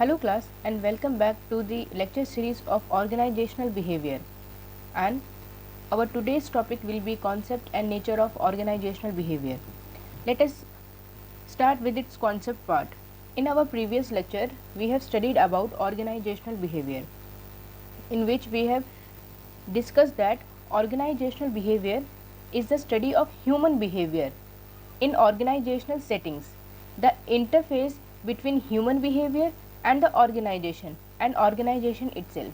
Hello class and welcome back to the lecture series of organizational behavior, and our today's topic will be concept and nature of organizational behavior. Let us start with its concept part. In our previous lecture we have studied about organizational behavior, in which we have discussed that organizational behavior is the study of human behavior in organizational settings, the interface between human behavior and the organization itself.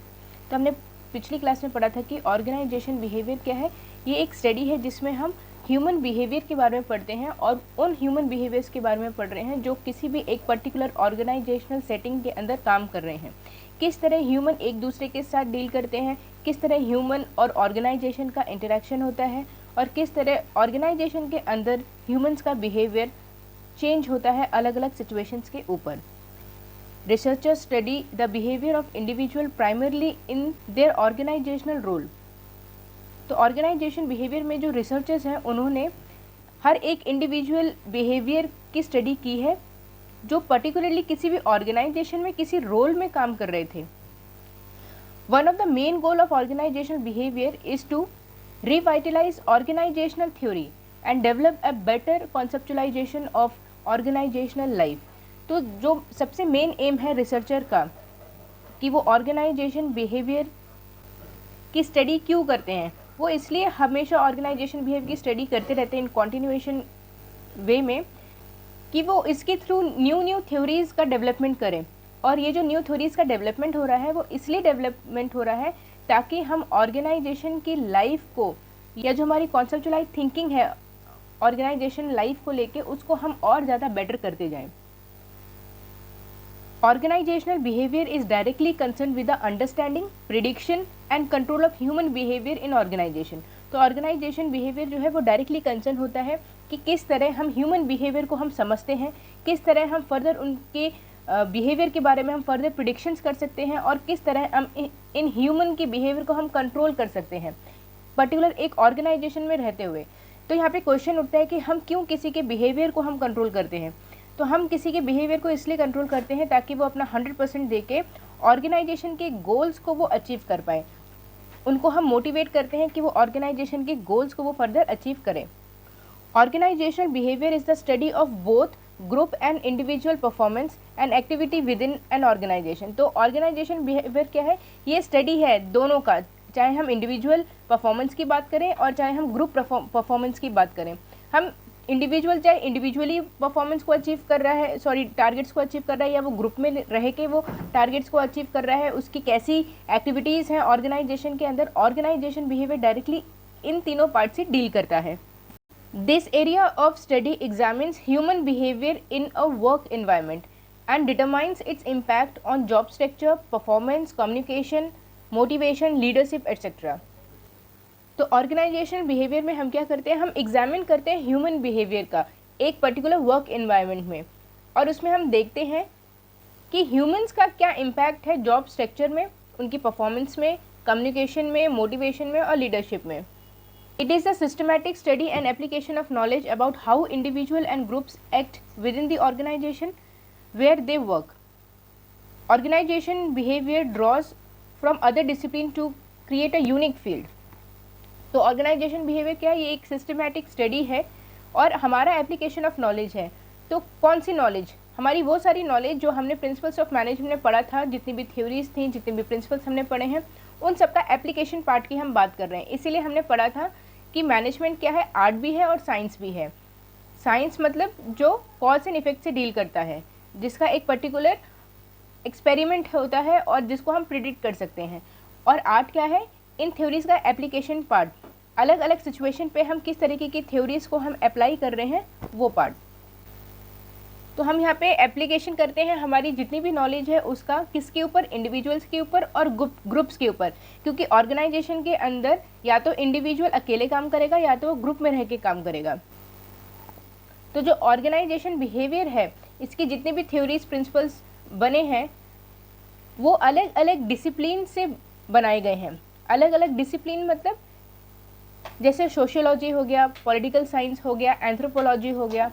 तो हमने पिछली class में पढ़ा था कि organisation behaviour क्या है। ये एक स्टडी है जिसमें हम ह्यूमन बिहेवियर के बारे में पढ़ते हैं और उन ह्यूमन बिहेवियर्स के बारे में पढ़ रहे हैं जो किसी भी एक पर्टिकुलर ऑर्गेनाइजेशनल सेटिंग के अंदर काम कर रहे हैं। किस तरह ह्यूमन एक दूसरे के साथ डील करते हैं, किस तरह ह्यूमन और ऑर्गेनाइजेशन का इंटरेक्शन होता है और किस तरह ऑर्गेनाइजेशन के अंदर ह्यूमंस का बिहेवियर चेंज होता है अलग अलग सिचुएशंस के ऊपर। Researchers study the behaviour of individual primarily in their organizational role. तो ऑर्गेनाइजेशन बिहेवियर में जो रिसर्चर्स हैं उन्होंने हर एक इंडिविजुअल बिहेवियर की स्टडी की है जो पर्टिकुलरली किसी भी ऑर्गेनाइजेशन में किसी रोल में काम कर रहे थे। One of the main goal of organizational behaviour is to revitalize organizational theory and develop a better conceptualization of organizational life। तो जो सबसे मेन एम है रिसर्चर का कि वो ऑर्गेनाइजेशन बिहेवियर की स्टडी क्यों करते हैं, वो इसलिए हमेशा ऑर्गेनाइजेशन बिहेवियर की स्टडी करते रहते हैं इन कॉन्टिन्यूएशन वे में कि वो इसके थ्रू न्यू थ्योरीज़ का डेवलपमेंट करें। और ये जो न्यू थ्योरीज़ का डेवलपमेंट हो रहा है वो इसलिए डेवलपमेंट हो रहा है ताकि हम ऑर्गेनाइजेशन की लाइफ को या जो हमारी कॉन्सेप्चुअलाइज थिंकिंग है ऑर्गेनाइजेशन लाइफ को लेके उसको हम और ज़्यादा बेटर करते जाएं। Organizational behaviour is directly concern with the understanding, prediction and control of human behaviour in organization. तो ऑर्गेनाइजेशन बिहेवियर जो है वो डायरेक्टली कंसर्न होता है कि किस तरह हम ह्यूमन बिहेवियर को हम समझते हैं, किस तरह हम फर्दर उनके बिहेवियर के बारे में हम फर्दर प्रिडिक्शंस कर सकते हैं और किस तरह हम इन ह्यूमन के बिहेवियर को हम कंट्रोल कर सकते हैं पर्टिकुलर एक ऑर्गेनाइजेशन में रहते हुए। तो यहाँ पे क्वेश्चन उठता है कि हम क्यों किसी के बिहेवियर को हम कंट्रोल करते हैं। तो हम किसी के बिहेवियर को इसलिए कंट्रोल करते हैं ताकि वो अपना 100% दे के ऑर्गेनाइजेशन के गोल्स को वो अचीव कर पाए। उनको हम मोटिवेट करते हैं कि वो ऑर्गेनाइजेशन के गोल्स को वो फर्दर अचीव करें। Organizational behaviour is the study of both group and individual performance and activity within an organization. तो ऑर्गेनाइजेशन बिहेवियर क्या है, ये स्टडी है दोनों का, चाहे हम इंडिविजुअल परफॉर्मेंस की बात करें और चाहे हम ग्रुप परफॉर्मेंस की बात करें। हम इंडिविजुअल चाहे इंडिविजुअली परफॉर्मेंस को अचीव कर रहा है टारगेट्स को अचीव कर रहा है या वो ग्रुप में रह के वो टारगेट्स को अचीव कर रहा है, उसकी कैसी एक्टिविटीज़ हैं ऑर्गेनाइजेशन के अंदर। ऑर्गेनाइजेशन बिहेवियर डायरेक्टली इन तीनों पार्ट से डील करता है। This area of study examines human behavior in a work environment and determines its impact on job structure, performance, communication, motivation, leadership, etc. तो organisational behaviour में हम क्या करते हैं, हम एग्जामिन करते हैं ह्यूमन बिहेवियर का एक पर्टिकुलर वर्क एनवायरनमेंट में और उसमें हम देखते हैं कि ह्यूमंस का क्या इम्पैक्ट है जॉब स्ट्रक्चर में, उनकी परफॉर्मेंस में, कम्युनिकेशन में, मोटिवेशन में और लीडरशिप में। It is a systematic study and application of knowledge about how individual and groups act within the organization where they work. Organization behavior draws from other discipline to create a unique field. तो organization behaviour क्या है, ये एक systematic study है और हमारा application of knowledge है। तो कौन सी नॉलेज, हमारी वो सारी नॉलेज जो हमने प्रिंसिपल्स ऑफ मैनेजमेंट में पढ़ा था, जितनी भी थ्योरीज थी, जितने भी प्रिंसिपल्स हमने पढ़े हैं, उन सबका एप्लीकेशन पार्ट की हम बात कर रहे हैं। इसीलिए हमने पढ़ा था कि मैनेजमेंट क्या है, आर्ट भी है और साइंस भी है। साइंस मतलब जो कॉज एंड इफेक्ट से डील करता है, जिसका एक पर्टिकुलर एक्सपेरिमेंट होता है और जिसको हम प्रिडिक्ट कर सकते हैं। और आर्ट क्या है, इन थ्योरीज़ का एप्लीकेशन पार्ट, अलग अलग सिचुएशन पे हम किस तरीके की थ्योरीज़ को हम अप्लाई कर रहे हैं वो पार्ट। तो हम यहाँ पे एप्लीकेशन करते हैं हमारी जितनी भी नॉलेज है उसका किसके ऊपर, इंडिविजुअल्स के ऊपर और ग्रुप्स के ऊपर, क्योंकि ऑर्गेनाइजेशन के अंदर या तो इंडिविजुअल अकेले काम करेगा या तो वो ग्रुप में रह के काम करेगा। तो जो ऑर्गेनाइजेशन बिहेवियर है इसकी जितनी भी थ्योरीज प्रिंसिपल्स बने हैं वो अलग अलग डिसिप्लिन से बनाए गए हैं। अलग अलग डिसिप्लिन मतलब जैसे सोशियोलॉजी हो गया, पॉलिटिकल साइंस हो गया, एंथ्रोपोलॉजी हो गया।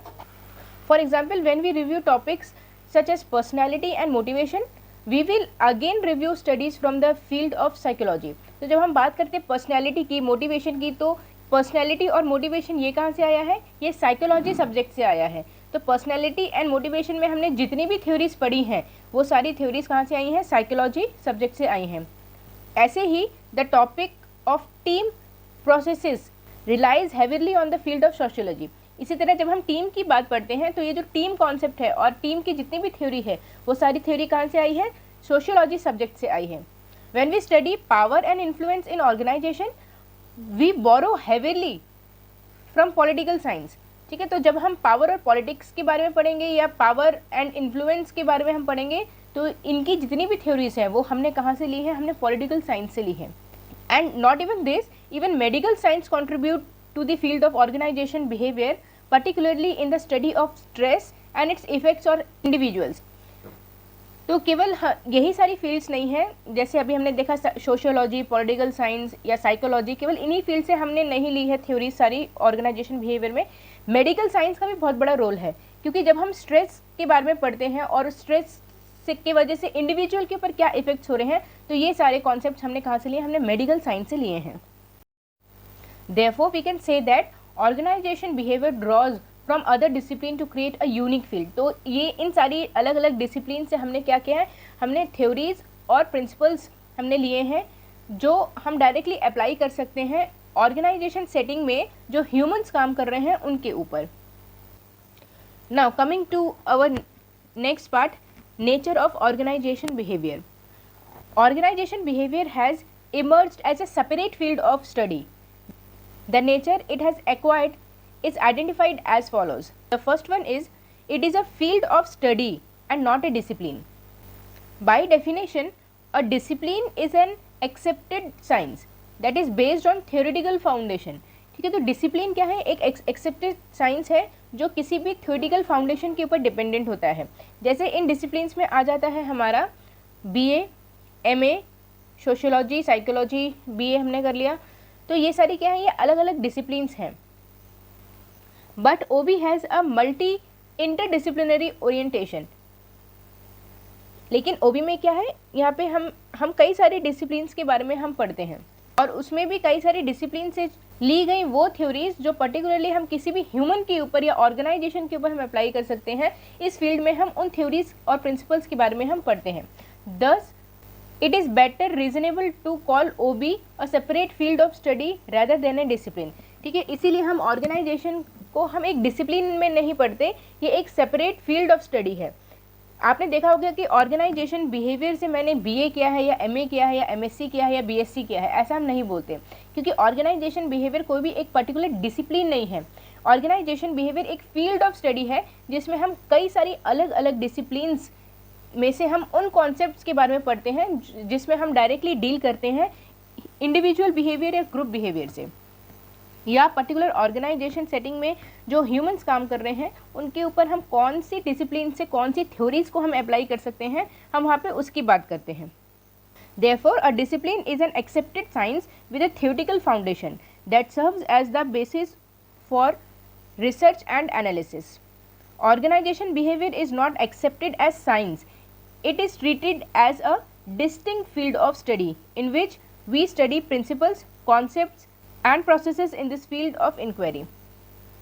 For example, when we review topics such as personality and motivation, we will again review studies from the field of psychology. तो जब हम बात करते हैं पर्सनैलिटी की, मोटिवेशन की, तो पर्सनैलिटी और मोटिवेशन ये कहाँ से आया है, ये साइकोलॉजी सब्जेक्ट से आया है। तो पर्सनैलिटी एंड मोटिवेशन में हमने जितनी भी थ्योरीज पढ़ी हैं वो सारी थ्योरीज कहाँ से आई हैं, साइकोलॉजी सब्जेक्ट से आई हैं। ऐसे ही the topic of team processes relies heavily on the field of sociology. इसी तरह जब हम टीम की बात पढ़ते हैं तो ये जो टीम कॉन्सेप्ट है और टीम की जितनी भी थ्योरी है वो सारी थ्योरी कहाँ से आई है, सोशियोलॉजी सब्जेक्ट से आई है। When we study power and influence in organization we borrow heavily from political science. ठीक है, तो जब हम पावर और पॉलिटिक्स के बारे में पढ़ेंगे या पावर एंड इन्फ्लुएंस के बारे में हम पढ़ेंगे तो इनकी जितनी भी थ्योरीज हैं वो हमने कहाँ से ली है, हमने पॉलिटिकल साइंस से ली है। And not even this, even medical science contribute to the field of organization behavior, particularly in the study of stress and its effects on individuals। तो केवल यही सारी फील्ड्स नहीं है, जैसे अभी हमने देखा सोशियोलॉजी, पॉलिटिकल साइंस या साइकोलॉजी, केवल इन्हीं फील्ड से हमने नहीं ली है थ्योरी सारी ऑर्गेनाइजेशन बिहेवियर में। मेडिकल साइंस का भी बहुत बड़ा रोल है, क्योंकि जब हम स्ट्रेस के बारे में पढ़ते हैं और स्ट्रेस से की वजह से इंडिविजुअल के ऊपर क्या इफेक्ट्स हो रहे हैं, तो ये सारे कॉन्सेप्ट हमने कहाँ से लिए, हमने मेडिकल साइंस से लिए हैं। Therefore, we can say that organization behavior draws from other discipline to create a unique field। तो ये इन सारी अलग अलग डिसिप्लिन से हमने क्या किया है, हमने थ्योरीज और प्रिंसिपल्स हमने लिए हैं जो हम डायरेक्टली अप्लाई कर सकते हैं ऑर्गेनाइजेशन सेटिंग में जो ह्यूमंस काम कर रहे हैं उनके ऊपर। Now coming to our next part, nature of organization behaviour. Organization behaviour has emerged as a separate field of study. The nature it has acquired is identified as follows. The first one is, it is a field of study and not a discipline. By definition, a discipline is an accepted science that is based on theoretical foundation। ठीक है, तो discipline क्या है, एक accepted science है जो किसी भी थ्योरेटिकल फाउंडेशन के ऊपर डिपेंडेंट होता है। जैसे इन डिसिप्लिन्स में आ जाता है हमारा BA, MA, sociology, psychology, BA हमने कर लिया, तो ये सारी क्या है, ये अलग अलग डिसिप्लिन्स हैं। But OB has a multi interdisciplinary orientation. लेकिन OB में क्या है, यहाँ पे हम कई सारी डिसिप्लिन्स के बारे में हम पढ़ते हैं और उसमें भी कई सारी डिसिप्लिन से ली गई वो थ्योरीज जो पर्टिकुलरली हम किसी भी ह्यूमन के ऊपर या ऑर्गेनाइजेशन के ऊपर हम अप्लाई कर सकते हैं। इस फील्ड में हम उन थ्योरीज और प्रिंसिपल्स के बारे में हम पढ़ते हैं। दस it is better reasonable to call OB a separate field of study rather than a discipline। ठीक है, इसीलिए हम ऑर्गेनाइजेशन को हम एक डिसिप्लिन में नहीं पढ़ते, ये एक सेपरेट फील्ड ऑफ स्टडी है। आपने देखा होगा कि ऑर्गेनाइजेशन बिहेवियर से मैंने BA किया है या MA किया है या MSc किया है या BSc किया है, ऐसा हम नहीं बोलते, क्योंकि ऑर्गेनाइजेशन बिहेवियर कोई भी एक पर्टिकुलर डिसिप्लिन नहीं है। ऑर्गेनाइजेशन बिहेवियर एक फील्ड ऑफ स्टडी है जिसमें हम कई सारी अलग अलग डिसिप्लिन्स में से हम उन कॉन्सेप्ट्स के बारे में पढ़ते हैं जिसमें हम डायरेक्टली डील करते हैं इंडिविजुअल बिहेवियर या ग्रुप बिहेवियर से, या पर्टिकुलर ऑर्गेनाइजेशन सेटिंग में जो ह्यूमंस काम कर रहे हैं उनके ऊपर हम कौन सी डिसिप्लिन से कौन सी थ्योरीज को हम अप्लाई कर सकते हैं, हम वहाँ पे उसकी बात करते हैं। Therefore, a discipline is an accepted science with a theoretical foundation that serves as the basis for research and analysis. Organization behavior is not accepted as science. It is treated as a distinct field of study in which we study principles, concepts and processes in this field of inquiry।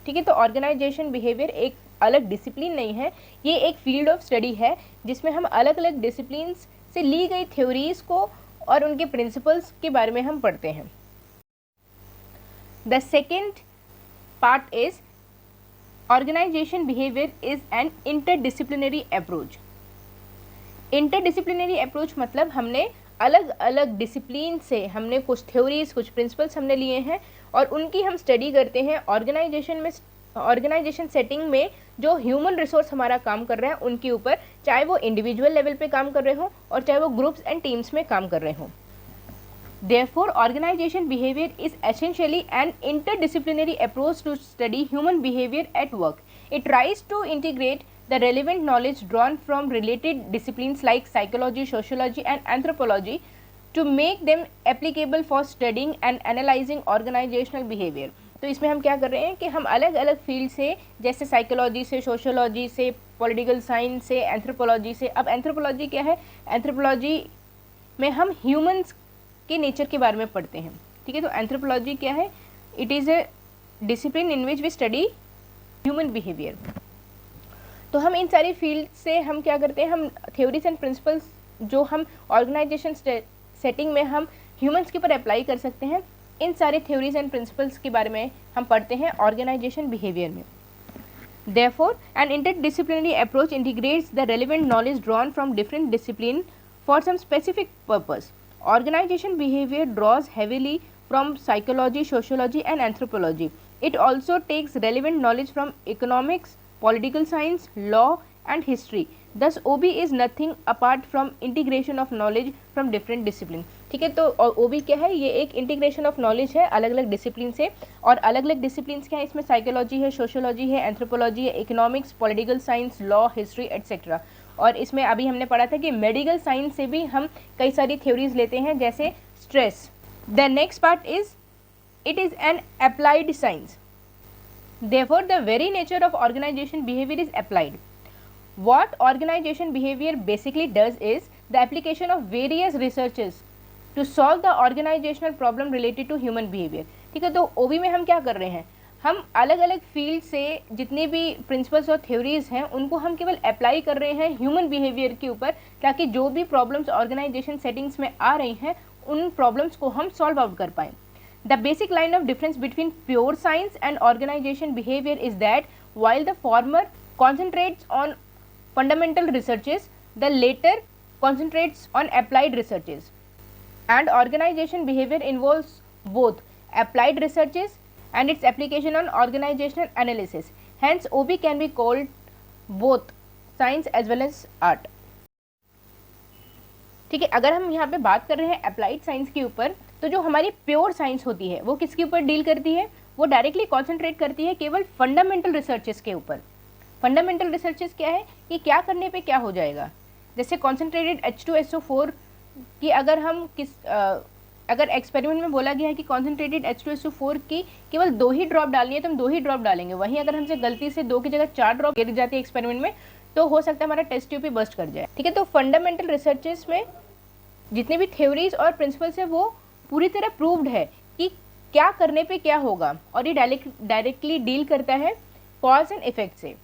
ठीक है, तो organization behaviour एक अलग discipline नहीं है, ये एक field of study है जिसमें हम अलग अलग डिसिप्लिन्स से ली गई थ्योरीज को और उनके प्रिंसिपल्स के बारे में हम पढ़ते हैं। The second part is organization behaviour is an interdisciplinary approach. Interdisciplinary approach मतलब हमने अलग अलग डिसिप्लिन से हमने कुछ थ्योरीज, कुछ प्रिंसिपल्स हमने लिए हैं और उनकी हम स्टडी करते हैं ऑर्गेनाइजेशन सेटिंग में जो ह्यूमन रिसोर्स हमारा काम कर रहे हैं उनके ऊपर, चाहे वो इंडिविजुअल लेवल पे काम कर रहे हों और चाहे वो ग्रुप्स एंड टीम्स में काम कर रहे हों। Therefore, organization behavior is essentially an interdisciplinary approach to study human behavior at work. It tries to integrate the relevant knowledge drawn from related disciplines like psychology, sociology and anthropology to make them applicable for studying and analyzing organizational behavior। तो इसमें हम क्या कर रहे हैं कि हम अलग अलग फील्ड से, जैसे साइकोलॉजी से, सोशोलॉजी से, पॉलिटिकल साइंस से, एंथ्रोपोलॉजी से। अब एंथ्रोपोलॉजी क्या है? एंथ्रोपोलॉजी में हम ह्यूमंस के नेचर के बारे में पढ़ते हैं, ठीक है। तो एंथ्रोपोलॉजी क्या है? It is a discipline in which we study human behaviour. तो हम इन सारी फील्ड से हम क्या करते हैं, हम थ्योरीज एंड प्रिंसिपल्स जो हम ऑर्गेनाइजेशन सेटिंग में हम ह्यूमंस के ऊपर अप्लाई कर सकते हैं, इन सारे थ्योरीज एंड प्रिंसिपल्स के बारे में हम पढ़ते हैं ऑर्गेनाइजेशन बिहेवियर में। Therefore, an interdisciplinary approach integrates the relevant knowledge drawn from different disciplines for some specific purpose. Organization behavior draws heavily from psychology, sociology, and anthropology. It also takes relevant knowledge from economics, political science, law, and history. Thus, OB is nothing apart from integration of knowledge from different disciplines. ठीक है, तो OB क्या है? ये एक integration of knowledge है अलग अलग डिसिप्लिन से। और अलग अलग डिसिप्लिन्स क्या है इसमें? साइकोलॉजी है, सोशोलॉजी है, एंथ्रोपोलॉजी है, economics, political science, law, history etcetera. और इसमें अभी हमने पढ़ा था कि मेडिकल साइंस से भी हम कई सारी थ्योरीज लेते हैं, जैसे stress. The next part is it is an applied science. Therefore, the very nature of organization behavior is applied. What organization behavior basically does is the application of various researches to solve the organizational problem related to human behavior. ठीक है, तो OB में हम क्या कर रहे हैं? हम अलग अलग फील्ड से जितने भी प्रिंसिपल्स और थ्योरीज हैं उनको हम केवल अप्लाई कर रहे हैं ह्यूमन बिहेवियर के ऊपर, ताकि जो भी प्रॉब्लम्स ऑर्गेनाइजेशन सेटिंग्स में आ रही हैं उन प्रॉब्लम्स को हम सॉल्व आउट कर पाएँ। The basic line of difference between pure science and organization behavior is that while the former concentrates on fundamental researches, the later concentrates on applied researches. And organization behavior involves both applied researches and its application on organizational analysis. Hence, OB can be called both science as well as art. ठीक है, अगर हम यहाँ पे बात कर रहे हैं अप्लाइड साइंस के ऊपर, तो जो हमारी प्योर साइंस होती है वो किसके ऊपर डील करती है? वो डायरेक्टली कॉन्सेंट्रेट करती है केवल फंडामेंटल रिसर्चेस के ऊपर। फंडामेंटल रिसर्चेस क्या है कि क्या करने पे क्या हो जाएगा। जैसे कॉन्सेंट्रेटेड H2SO4 की अगर हम अगर एक्सपेरिमेंट में बोला गया है कि कॉन्सेंट्रेटेड H2SO4 की केवल 2 ही ड्रॉप डालनी है तो हम 2 ही ड्रॉप डालेंगे। वहीं अगर हमसे गलती से 2 की जगह 4 ड्रॉप गिर जाती है एक्सपेरिमेंट में, तो हो सकता है हमारा टेस्ट ट्यूब भी बस्ट कर जाए। ठीक है, तो फंडामेंटल रिसर्चेस में जितनी भी थ्योरीज और प्रिंसिपल्स है वो पूरी तरह प्रूव्ड है कि क्या करने पे क्या होगा, और ये डायरेक्टली डील करता है कॉज एंड इफेक्ट से।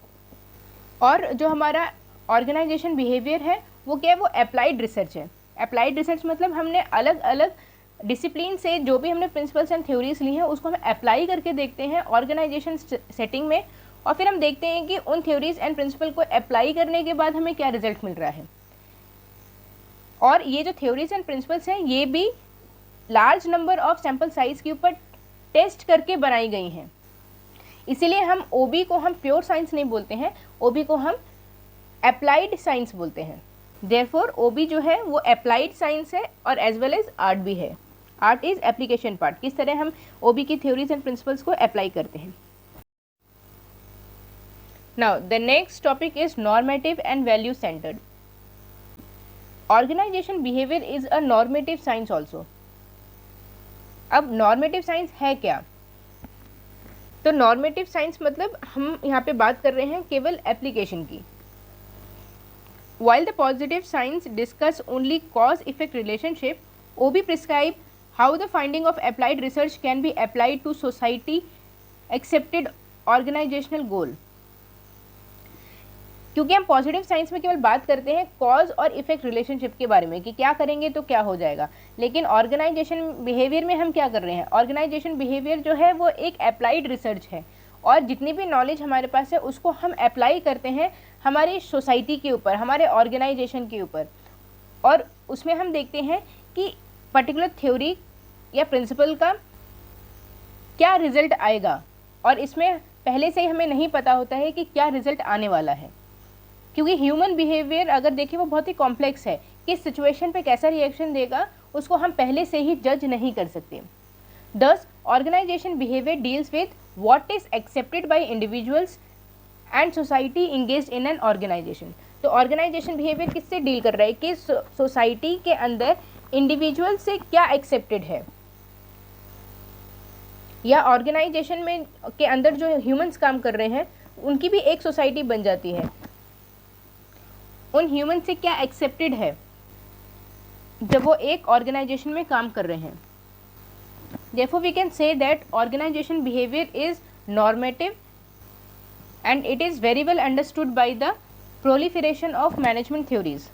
और जो हमारा ऑर्गेनाइजेशन बिहेवियर है वो क्या है? वो अप्लाइड रिसर्च है। अप्लाइड रिसर्च मतलब हमने अलग अलग डिसिप्लिन से जो भी हमने प्रिंसिपल्स एंड थ्योरीज ली हैं उसको हम अप्लाई करके देखते हैं ऑर्गेनाइजेशन सेटिंग में, और फिर हम देखते हैं कि उन थ्योरीज एंड प्रिंसिपल को अप्लाई करने के बाद हमें क्या रिजल्ट मिल रहा है। और ये जो थ्योरीज एंड प्रिंसिपल्स हैं ये भी large number of sample size के ऊपर टेस्ट करके बनाई गई हैं। इसीलिए हम ओबी को हम प्योर साइंस नहीं बोलते हैं, ओबी को हम अप्लाइड साइंस बोलते हैं। देयरफॉर ओबी जो है वो अप्लाइड साइंस है और एज वेल एज आर्ट भी है। आर्ट इज एप्लीकेशन पार्ट, किस तरह हम ओबी की थ्योरीज एंड प्रिंसिपल्स को अप्लाई करते हैं। Now the next topic is normative and value centred. Organization behaviour is a normative science also. अब नॉर्मेटिव साइंस है क्या? तो नॉर्मेटिव साइंस मतलब हम यहाँ पे बात कर रहे हैं केवल एप्लीकेशन की। While the positive science discuss only cause-effect relationship, OB prescribe how the finding of applied research can be applied to society accepted organizational goal. क्योंकि हम पॉजिटिव साइंस में केवल बात करते हैं कॉज और इफेक्ट रिलेशनशिप के बारे में कि क्या करेंगे तो क्या हो जाएगा, लेकिन ऑर्गेनाइजेशन बिहेवियर में हम क्या कर रहे हैं? ऑर्गेनाइजेशन बिहेवियर जो है वो एक अप्लाइड रिसर्च है, और जितनी भी नॉलेज हमारे पास है उसको हम अप्लाई करते हैं हमारी सोसाइटी के ऊपर, हमारे ऑर्गेनाइजेशन के ऊपर, और उसमें हम देखते हैं कि पर्टिकुलर थ्योरी या प्रिंसिपल का क्या रिजल्ट आएगा। और इसमें पहले से ही हमें नहीं पता होता है कि क्या रिजल्ट आने वाला है, क्योंकि ह्यूमन बिहेवियर अगर देखें वो बहुत ही कॉम्प्लेक्स है। किस सिचुएशन पे कैसा रिएक्शन देगा उसको हम पहले से ही जज नहीं कर सकते। Thus, organization behavior deals with what is accepted by individuals and society engaged in an organization. तो ऑर्गेनाइजेशन बिहेवियर किससे डील कर रहा है कि सोसाइटी के अंदर इंडिविजुअल से क्या एक्सेप्टेड है या ऑर्गेनाइजेशन में के अंदर जो ह्यूमंस काम कर रहे हैं उनकी भी एक सोसाइटी बन जाती है। उन ह्यूमन से क्या एक्सेप्टेड है जब वो एक ऑर्गेनाइजेशन में काम कर रहे हैं। Therefore we can say that organization behavior is normative and it is very well understood by the proliferation of management theories।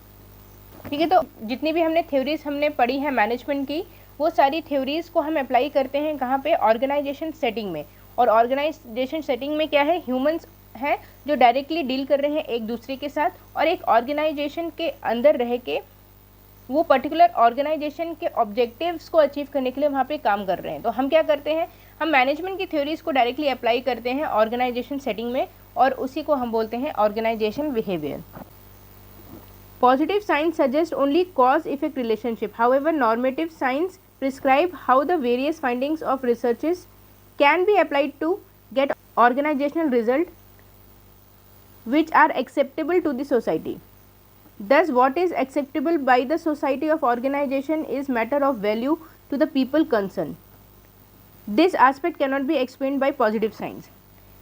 ठीक है, तो जितनी भी हमने थ्योरीज हमने पढ़ी है मैनेजमेंट की, वो सारी थ्योरीज को हम अप्लाई करते हैं कहाँ पे, ऑर्गेनाइजेशन सेटिंग में। और ऑर्गेनाइजेशन सेटिंग में क्या है, ह्यूमंस हैं जो डायरेक्टली डील कर रहे हैं एक दूसरे के साथ, और एक ऑर्गेनाइजेशन के अंदर रह के वो पर्टिकुलर ऑर्गेनाइजेशन के ऑब्जेक्टिव्स को अचीव करने के लिए वहाँ पे काम कर रहे हैं। तो हम क्या करते हैं, हम मैनेजमेंट की थ्योरीज को डायरेक्टली अप्लाई करते हैं ऑर्गेनाइजेशन सेटिंग में, और उसी को हम बोलते हैं organization behaviour. Positive science suggest only cause effect relationship, however normative science prescribe how the various findings of researches can be applied to get organizational result which are acceptable to the society. Thus, what is acceptable by the society of organization is matter of value to the people concerned. This aspect cannot be explained by positive science.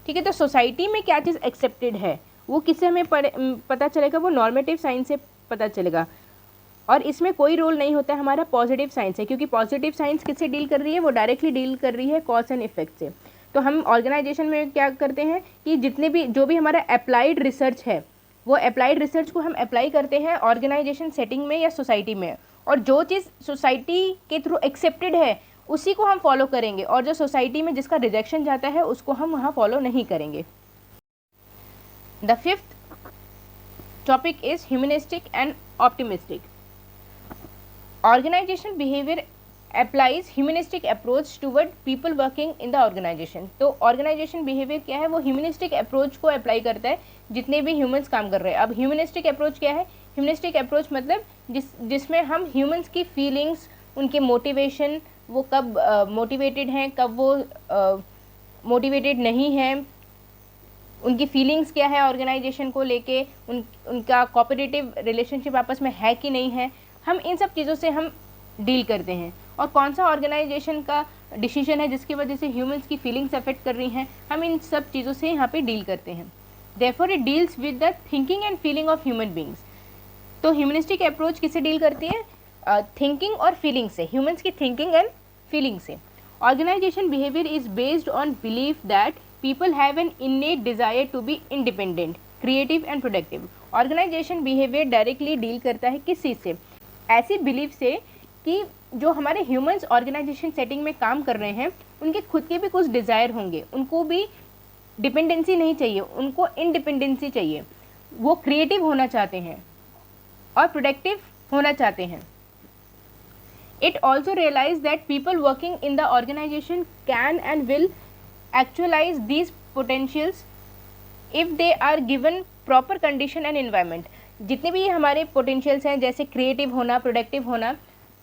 ठीक है, तो society में क्या चीज़ accepted है वो किससे हमें पता चलेगा, वो नॉर्मेटिव साइंस से पता चलेगा। और इसमें कोई रोल नहीं होता है हमारा पॉजिटिव साइंस से, क्योंकि पॉजिटिव साइंस किससे डील कर रही है, वो डायरेक्टली डील कर रही है कॉज एंड इफेक्ट से। तो हम ऑर्गेनाइजेशन में क्या करते हैं कि जितने भी जो भी हमारा अप्लाइड रिसर्च है, वो अप्लाइड रिसर्च को हम अप्लाई करते हैं ऑर्गेनाइजेशन सेटिंग में या सोसाइटी में, और जो चीज़ सोसाइटी के थ्रू एक्सेप्टेड है उसी को हम फॉलो करेंगे, और जो सोसाइटी में जिसका रिजेक्शन जाता है उसको हम वहाँ फॉलो नहीं करेंगे। The fifth topic is humanistic and optimistic. Organization behaviour applies humanistic approach toward people working in the organization. तो ऑर्गेनाइजेशन बिहेवियर क्या है, वो ह्यूमनिस्टिक अप्रोच को अप्लाई करता है जितने भी ह्यूमंस काम कर रहे हैं। अब ह्यूमनिस्टिक अप्रोच क्या है, ह्यूमनिस्टिक अप्रोच मतलब जिसमें हम ह्यूमंस की फीलिंग्स, उनके मोटिवेशन, वो कब मोटिवेटेड हैं, कब वो मोटिवेटेड नहीं हैं, उनकी फीलिंग्स क्या है ऑर्गेनाइजेशन को लेके, उनका कोऑपरेटिव रिलेशनशिप आपस में है कि नहीं है, हम इन सब चीज़ों से हम डील करते हैं। और कौन सा ऑर्गेनाइजेशन का डिसीजन है जिसकी वजह से ह्यूमंस की फीलिंग्स अफेक्ट कर रही हैं, हम इन सब चीज़ों से यहाँ पे डील करते हैं। Therefore it deals with the thinking and feeling of human beings. तो ह्यूमनिस्टिक अप्रोच किससे डील करती है, थिंकिंग और फीलिंग से, ह्यूमंस की थिंकिंग एंड फीलिंग से। Organization behaviour is based on belief that people have an innate desire to be independent, creative and productive. Organization behaviour directly deal करता है किस चीज़ से, ऐसी बिलीफ से कि जो हमारे ह्यूमंस ऑर्गेनाइजेशन सेटिंग में काम कर रहे हैं उनके खुद के भी कुछ डिज़ायर होंगे, उनको भी डिपेंडेंसी नहीं चाहिए, उनको इंडिपेंडेंसी चाहिए, वो क्रिएटिव होना चाहते हैं और प्रोडक्टिव होना चाहते हैं। It also realize that people working in the organization can and will actualize these potentials if they are given proper condition and environment. जितने भी हमारे पोटेंशियल्स हैं जैसे क्रिएटिव होना, प्रोडक्टिव होना,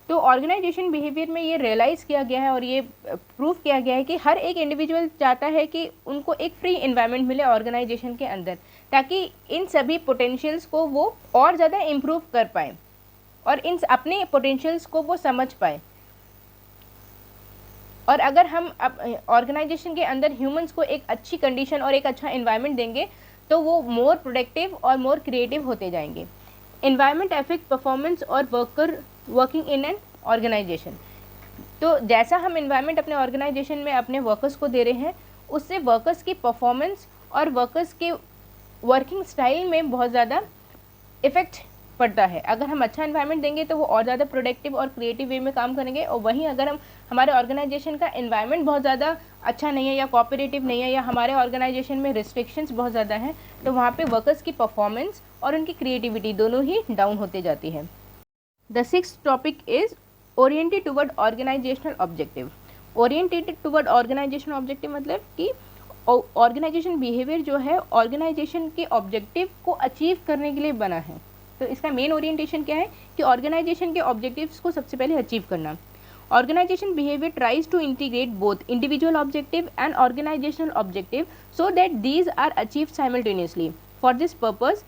तो ऑर्गेनाइजेशन बिहेवियर में ये रियलाइज़ किया गया है और ये प्रूव किया गया है कि हर एक इंडिविजुअल चाहता है कि उनको एक फ्री इन्वायरमेंट मिले ऑर्गेनाइजेशन के अंदर, ताकि इन सभी पोटेंशियल्स को वो और ज़्यादा इम्प्रूव कर पाएँ और इन अपने पोटेंशियल्स को वो समझ पाए। और अगर हम ऑर्गेनाइजेशन के अंदर ह्यूमंस को एक अच्छी कंडीशन और एक अच्छा इन्वायरमेंट देंगे तो वो मोर प्रोडक्टिव और मोर क्रिएटिव होते जाएंगे। इन्वायरमेंट अफेक्ट परफॉर्मेंस और वर्किंग इन एन ऑर्गेनाइजेशन। तो जैसा हम इन्वायरमेंट अपने ऑर्गेनाइजेशन में अपने वर्कर्स को दे रहे हैं, उससे वर्कर्स की परफॉर्मेंस और वर्कर्स के वर्किंग स्टाइल में बहुत ज़्यादा इफ़ेक्ट पड़ता है। अगर हम अच्छा इन्वायरमेंट देंगे तो वो और ज़्यादा प्रोडक्टिव और क्रिएटिव वे में काम करेंगे, और वहीं अगर हम हमारे ऑर्गेनाइजेशन का इन्वायरमेंट बहुत ज़्यादा अच्छा नहीं है या कोऑपरेटिव नहीं है या हमारे ऑर्गेनाइजेशन में रिस्ट्रिक्शंस बहुत ज़्यादा हैं, तो वहाँ पे वर्कर्स की परफॉर्मेंस और उनकी क्रिएटिविटी दोनों ही डाउन होते जाती है। The sixth topic is oriented toward organizational objective. Oriented toward organizational objective मतलब कि ऑर्गेनाइजेशन बिहेवियर जो है ऑर्गेनाइजेशन के ऑब्जेक्टिव को अचीव करने के लिए बना है। तो इसका मेन ओरिएंटेशन क्या है कि ऑर्गेनाइजेशन के ऑब्जेक्टिव्स को सबसे पहले अचीव करना। Organization behaviour tries to integrate both individual objective and organizational objective so that these are achieved simultaneously. For this purpose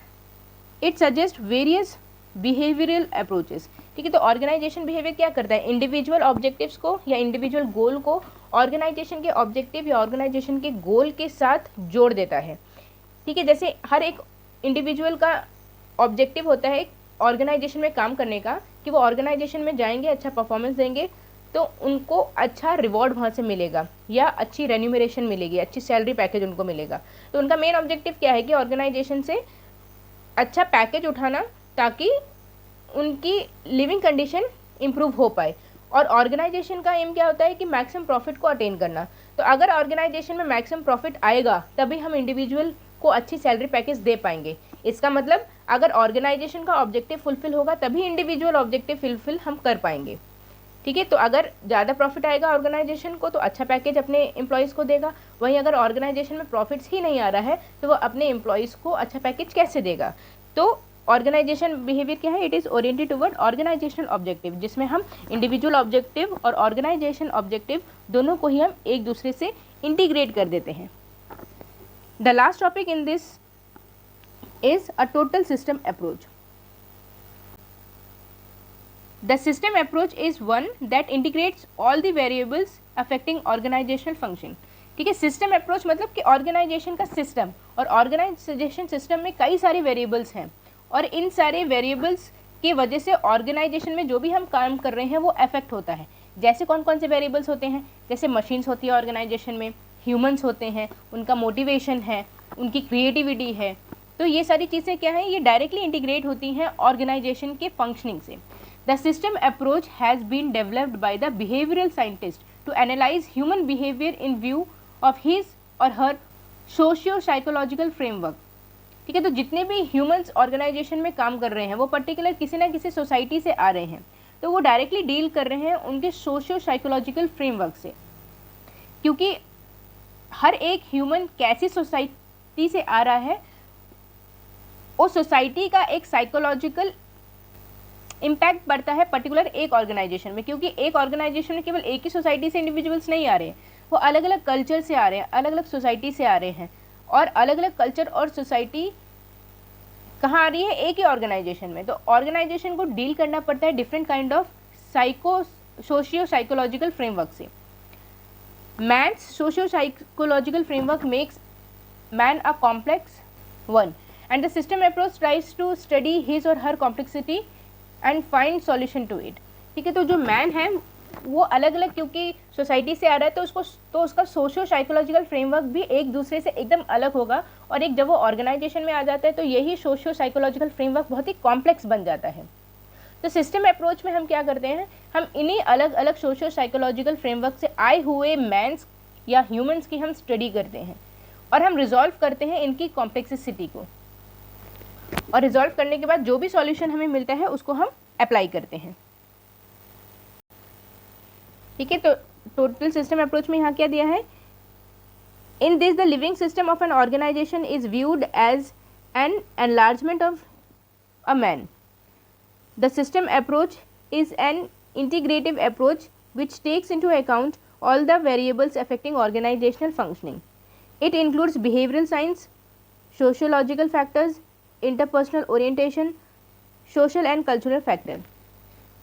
it suggest various behavioural approaches. ठीक है, तो ऑर्गेनाइजेशन बिहेवियर क्या करता है, इंडिविजुअल ऑब्जेक्टिव्स को या इंडिविजुअल गोल को ऑर्गेनाइजेशन के ऑब्जेक्टिव या ऑर्गेनाइजेशन के गोल के साथ जोड़ देता है। ठीक है, जैसे हर एक इंडिविजुअल का ऑब्जेक्टिव होता है ऑर्गेनाइजेशन में काम करने का, कि वो ऑर्गेनाइजेशन में जाएंगे, अच्छा परफॉर्मेंस देंगे तो उनको अच्छा रिवॉर्ड वहाँ से मिलेगा या अच्छी रेन्यूमरेशन मिलेगी, अच्छी सैलरी पैकेज उनको मिलेगा। तो उनका मेन ऑब्जेक्टिव क्या है कि ऑर्गेनाइजेशन से अच्छा पैकेज उठाना ताकि उनकी लिविंग कंडीशन इम्प्रूव हो पाए। और ऑर्गेनाइजेशन का एम क्या होता है कि मैक्सिमम प्रॉफिट को अटेन करना। तो अगर ऑर्गेनाइजेशन में मैक्सिमम प्रॉफिट आएगा तभी हम इंडिविजुअल को अच्छी सैलरी पैकेज दे पाएंगे। इसका मतलब अगर ऑर्गेनाइजेशन का ऑब्जेक्टिव फुलफिल होगा तभी इंडिविजुअल ऑब्जेक्टिव फुलफिल हम कर पाएंगे। ठीक है, तो अगर ज़्यादा प्रॉफिट आएगा ऑर्गेनाइजेशन को तो अच्छा पैकेज अपने एम्प्लॉयज़ को देगा। वहीं अगर ऑर्गेनाइजेशन में प्रॉफिट्स ही नहीं आ रहा है तो वो अपने एम्प्लॉयज़ को अच्छा पैकेज कैसे देगा। तो ऑर्गेनाइजेशन बिहेवियर क्या है, it is oriented toward organizational objective, जिसमें हम इंडिविजुअल ऑब्जेक्टिव और ऑर्गेनाइजेशन ऑब्जेक्टिव दोनों को ही हम एक दूसरे से इंटीग्रेट कर देते हैं। The last topic in this is a total system approach. The system approach is one that integrates all the variables affecting organizational function. ठीक है, सिस्टम अप्रोच मतलब कि ऑर्गेनाइजेशन का सिस्टम, और ऑर्गेनाइजेशन सिस्टम में कई सारे वेरिएबल्स हैं और इन सारे वेरिएबल्स की वजह से ऑर्गेनाइजेशन में जो भी हम काम कर रहे हैं वो अफेक्ट होता है। जैसे कौन कौन से वेरिएबल्स होते हैं, जैसे मशीन्स होती है ऑर्गेनाइजेशन में, ह्यूमंस होते हैं, उनका मोटिवेशन है, उनकी क्रिएटिविटी है। तो ये सारी चीज़ें क्या हैं, ये डायरेक्टली इंटीग्रेट होती हैं ऑर्गेनाइजेशन के फंक्शनिंग से। The system approach has been developed by the behavioural scientist to analyse human behaviour in view of his और हर सोशियो साइकोलॉजिकल फ्रेमवर्क। ठीक है, तो जितने भी ह्यूमंस ऑर्गेनाइजेशन में काम कर रहे हैं वो पर्टिकुलर किसी ना किसी सोसाइटी से आ रहे हैं, तो वो डायरेक्टली डील कर रहे हैं उनके सोशियो साइकोलॉजिकल फ्रेमवर्क से। क्योंकि हर एक ह्यूमन कैसी सोसाइटी से आ रहा है उस सोसाइटी का एक साइकोलॉजिकल इम्पैक्ट पड़ता है पर्टिकुलर एक ऑर्गेनाइजेशन में। क्योंकि एक ऑर्गेनाइजेशन में केवल एक ही सोसाइटी से इंडिविजुअल्स नहीं आ रहे हैं, वो अलग अलग कल्चर से आ रहे हैं, अलग अलग सोसाइटी से आ रहे हैं। और अलग अलग कल्चर और सोसाइटी कहाँ आ रही है, एक ही ऑर्गेनाइजेशन में। तो ऑर्गेनाइजेशन को डील करना पड़ता है different kind of socio psychological framework से। Man's socio psychological framework makes man a complex one and the system approach tries to study his or her complexity and find solution to it. ठीक है, तो जो man है वो अलग अलग क्योंकि सोसाइटी से आ रहा है तो उसका सोशियो साइकोलॉजिकल फ्रेमवर्क भी एक दूसरे से एकदम अलग होगा। और एक जब वो ऑर्गेनाइजेशन में आ जाता है तो यही सोशियो साइकोलॉजिकल फ्रेमवर्क बहुत ही कॉम्प्लेक्स बन जाता है। तो सिस्टम अप्रोच में हम क्या करते हैं, हम इन्हीं अलग अलग सोशियो साइकोलॉजिकल फ्रेमवर्क से आए हुए मैन्स या ह्यूमन्स की हम स्टडी करते हैं और हम रिजॉल्व करते हैं इनकी कॉम्प्लेक्सिटी को। और रिजॉल्व करने के बाद जो भी सॉल्यूशन हमें मिलता है उसको हम अप्लाई करते हैं। ठीक है, तो टोटल सिस्टम अप्रोच में यहाँ क्या दिया है, in this the living system of an organization is viewed as an enlargement of a man. The system approach is an integrative approach which takes into account all the variables affecting organizational functioning. It includes behavioral science, sociological factors, interpersonal orientation, social and cultural factor.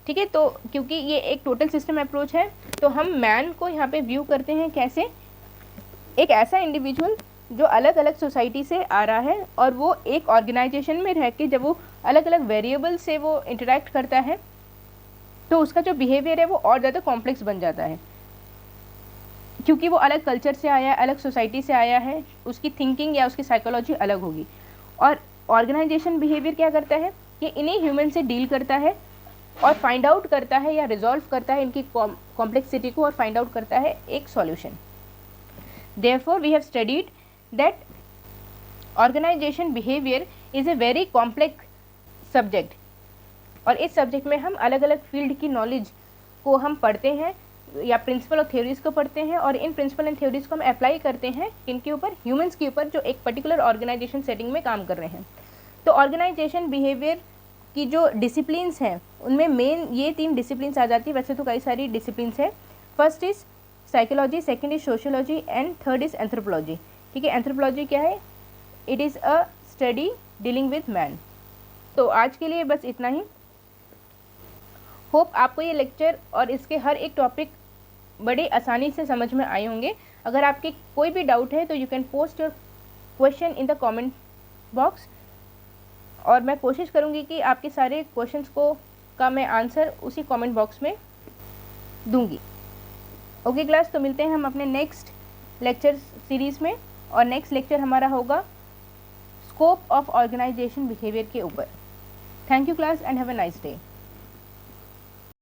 ठीक है, तो क्योंकि ये एक total system approach है तो हम man को यहाँ पे व्यू करते हैं कैसे, एक ऐसा इंडिविजुअल जो अलग अलग सोसाइटी से आ रहा है और वो एक ऑर्गेनाइजेशन में रह के जब वो अलग अलग वेरिएबल से वो इंटरेक्ट करता है तो उसका जो बिहेवियर है वो और ज़्यादा कॉम्प्लेक्स बन जाता है। क्योंकि वो अलग कल्चर से आया है, अलग सोसाइटी से आया है, उसकी थिंकिंग या उसकी साइकोलॉजी अलग होगी। और ऑर्गेनाइजेशन बिहेवियर क्या करता है, ये इन्हीं ह्यूमन से डील करता है और फाइंड आउट करता है या रिजॉल्व करता है इनकी कॉम्प्लेक्सिटी को और फाइंड आउट करता है एक solution. Therefore we have studied that organization behaviour is a very complex subject. और इस सब्जेक्ट में हम अलग अलग फील्ड की नॉलेज को हम पढ़ते हैं या प्रिंसिपल और थ्योरीज़ को पढ़ते हैं और इन प्रिंसिपल एंड थ्योरीज़ को हम अप्लाई करते हैं इनके ऊपर, ह्यूमंस के ऊपर जो एक पर्टिकुलर ऑर्गेनाइजेशन सेटिंग में काम कर रहे हैं। तो ऑर्गेनाइजेशन बिहेवियर की जो डिसिप्लिन्स हैं उनमें मेन ये 3 डिसिप्लिन्स आ जाती है। वैसे तो कई सारी डिसिप्लिन्स है। First is psychology, second is sociology and third is anthropology. ठीक है, एंथ्रोपोलॉजी क्या है, it is a study dealing with man. तो आज के लिए बस इतना ही। होप आपको ये लेक्चर और इसके हर एक टॉपिक बड़े आसानी से समझ में आए होंगे। अगर आपके कोई भी डाउट है तो you can post your question in the comment box, और मैं कोशिश करूँगी कि आपके सारे क्वेश्चंस का मैं आंसर उसी कमेंट बॉक्स में दूंगी। ओके क्लास, तो मिलते हैं हम अपने नेक्स्ट लेक्चर सीरीज़ में, और नेक्स्ट लेक्चर हमारा होगा स्कोप ऑफ ऑर्गेनाइजेशन बिहेवियर के ऊपर। Thank you class and have a nice day.